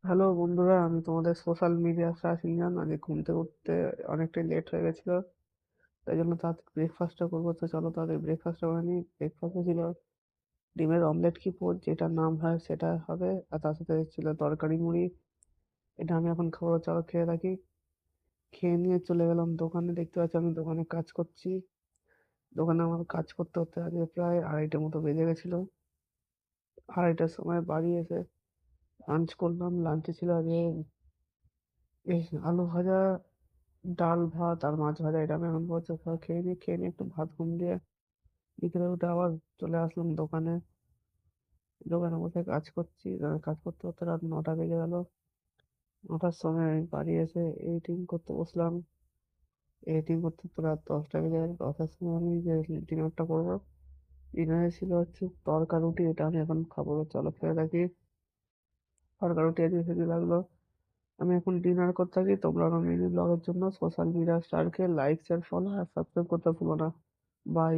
Hello বন্ধুরা, আমি তোমাদের সোশ্যাল মিডিয়া সিনজান। আগে ঘুম থেকে উঠতে অনেকটাই লেট হয়ে গেছিল, তাই জন্য তাড়াতাড়ি ব্রেকফাস্টটা করবো। তো চলো তাড়াতাড়ি ব্রেকফাস্টটা করে নিই। ব্রেকফাস্টে ছিল ডিমের অমলেট, কি পোচ যেটা নাম হয় সেটা হবে, আর তার সাথে ছিল তরকারি মুড়ি। এটা আমি এখন খাবো, চলো খেয়ে রাখি। খেয়ে নিয়ে চলে গেলাম দোকানে। দেখতে পাচ্ছি আমি দোকানে কাজ করছি। দোকানে আমার কাজ করতে করতে আজকে প্রায় 2:30 মতো বেজে গেছিলো। 2:30টার সময় বাড়ি এসে লাঞ্চ করলাম। লাঞ্চে ছিল আজকে এই আলু ভাজা, ডাল ভাত আর মাছ ভাজা। এটা আমি এখন বলছি খেয়ে নিয়ে একটু ভাত ঘুম দিয়ে বিকেলে উঠে আবার চলে আসলাম দোকানে। দোকানে বসে কাজ করছি। কাজ করতে করতে রাত 9টা বেজে গেল। 9টার সময় আমি বাড়ি এসে এডিটিং করতে বসলাম। এডিটিং করতে তো রাত 10টা বেজে গেল। 10টার সময় আমি যে ডিনারটা করবো, ডিনারে ছিল হচ্ছে তড়কা রুটি। এটা আমি এখন খাবো, চলো খেয়ে থাকি। তড়কা রুটি আজকে হেভি লাগলো। আমি এখন ডিনার করতে থাকি। তোমরা আমার মিনি ব্লগের জন্য সোশ্যাল মিডিয়া স্টারকে লাইক শেয়ার ফলো আর সাবস্ক্রাইব করতে ভুলো না। বাই।